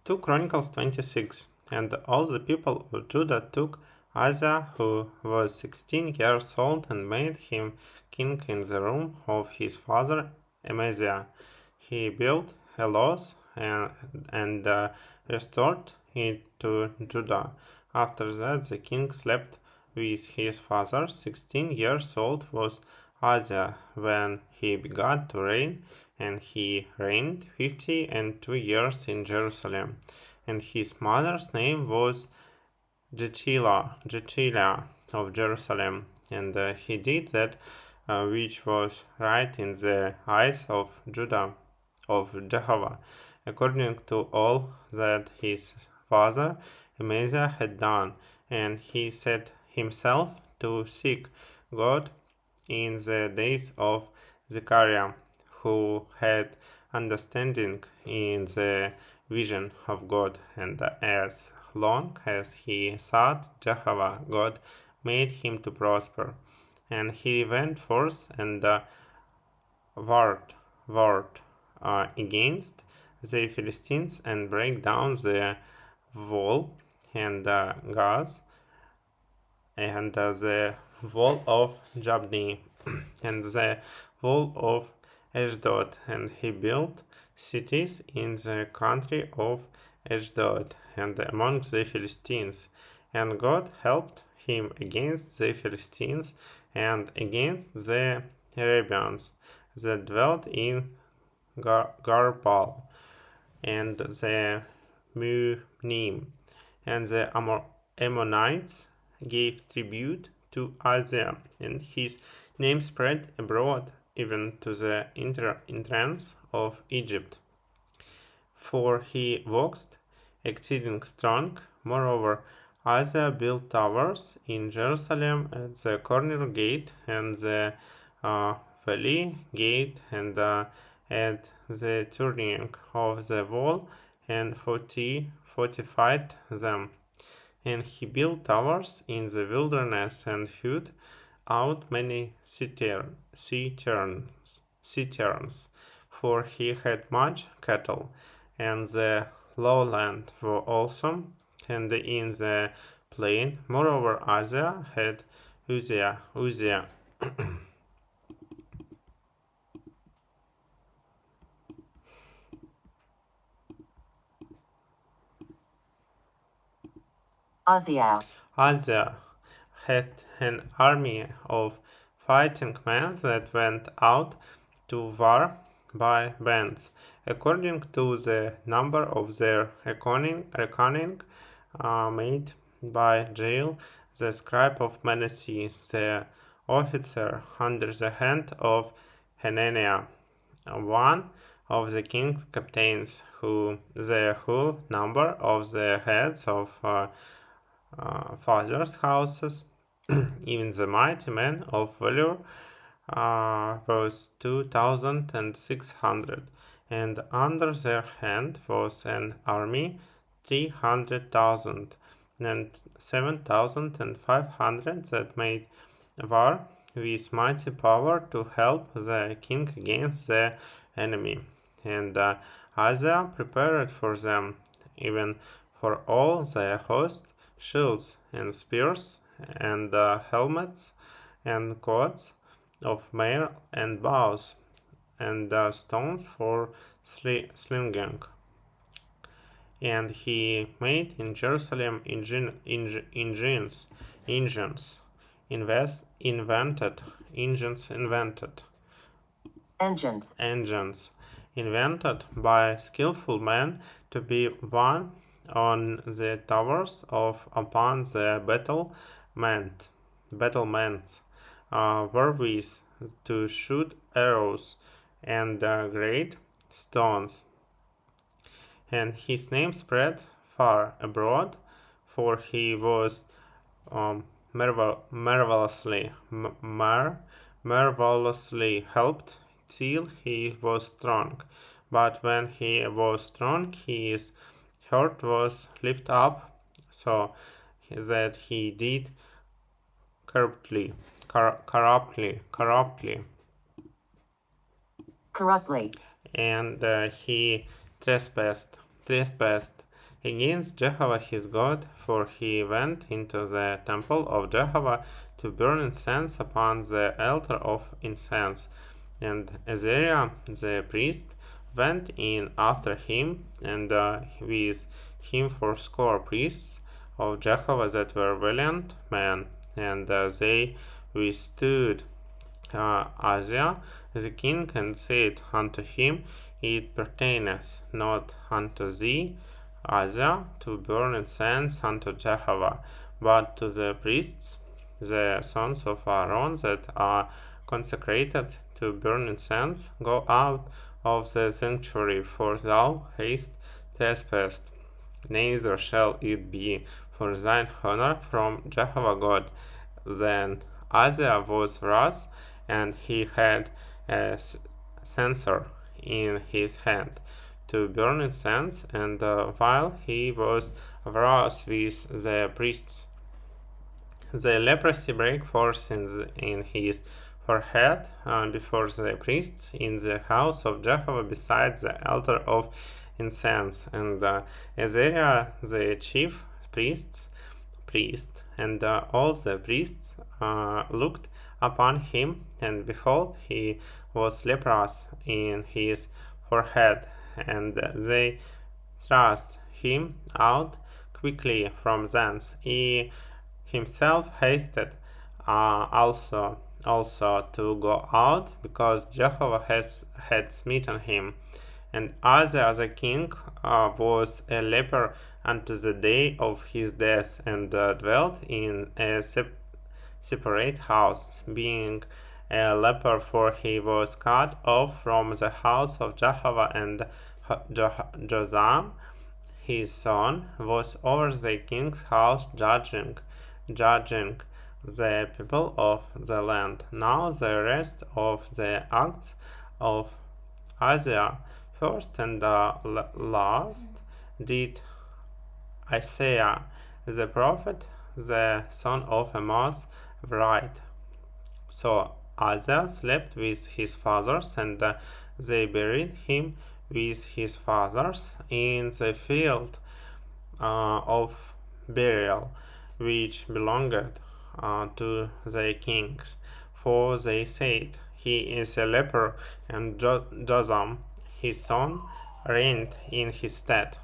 2 Chronicles 26. And all the people of Judah took Uzziah, who was 16 years old, and made him king in the room of his father Amaziah. He built a house and restored it to Judah. After that, the king slept with his father. 16 years old was Uzziah when he began to reign, and he reigned 52 years in Jerusalem. And his mother's name was Jechiliah of Jerusalem, and he did that which was right in the eyes of Judah, of Jehovah, according to all that his father Amaziah had done. And he set himself to seek God in the days of Zechariah, who had understanding in the vision of God, and as long as he sought Jehovah, God made him to prosper. And he went forth and warred against the Philistines, and break down the wall and Gaza, and the wall of Jabni, and the wall of Ashdod. And he built cities in the country of Ashdod and among the Philistines. And God helped him against the Philistines and against the Arabians that dwelt in Garbal and the Munim. And the Ammonites gave tribute to Uzziah, and his name spread abroad even to the entrance of Egypt. For he waxed exceeding strong. Moreover, Uzziah built towers in Jerusalem at the corner gate and the valley gate, and at the turning of the wall, and fortified them. And he built towers in the wilderness, and hewed out many cisterns, for he had much cattle. And the lowland were also, and in the plain. Moreover, Uzziah had Uzziah. Uzziah had an army of fighting men that went out to war by bands, according to the number of their reckoning made by Jael, the scribe of Manasseh, the officer under the hand of Hananiah, one of the king's captains, who the whole number of the heads of fathers' houses, even the mighty men of valor, was 2,600, and under their hand was an army 300,000, and 7,500 that made war with mighty power to help the king against the enemy. And Uzziah prepared for them, even for all the host, shields and spears and helmets and coats of mail and bows and stones for slinging. And he made in Jerusalem engines invented by skillful men, to be one on the towers of upon the battlements, wherewith to shoot arrows and great stones. And his name spread far abroad, for he was marvelously helped till he was strong. But when he was strong, his heart was lifted up, so that he did corruptly, and he trespassed against Jehovah his God, for he went into the temple of Jehovah to burn incense upon the altar of incense. And Azariah the priest went in after him, and with him fourscore priests of Jehovah that were valiant men, and they withstood Uzziah the king, and said unto him, It pertaineth not unto thee, Uzziah, to burn incense unto Jehovah, but to the priests, the sons of Aaron, that are consecrated to burn incense. Go out of the sanctuary, for thou hast trespassed. Neither shall it be for thine honor from Jehovah God. Then Uzziah was wroth, and he had a censer in his hand to burn incense, and while he was wroth with the priests, the leprosy brake forth in his forehead before the priests in the house of Jehovah beside the altar of incense. And Azariah the chief priest, and all the priests looked upon him, and behold, he was leprous in his forehead, and they thrust him out quickly from thence. He himself hasted also to go out, because Jehovah had smitten him. And Uzziah the king was a leper unto the day of his death, and dwelt in a separate house, being a leper, for he was cut off from the house of Jehovah. And Jotham his son was over the king's house, judging the people of the land. Now the rest of the acts of Uzziah, first and last, did Isaiah the prophet, the son of Amoz, write. So Uzziah slept with his fathers, and they buried him with his fathers in the field of burial, which belonged to the kings. For they said, He is a leper, and Jotham his son reigned in his stead.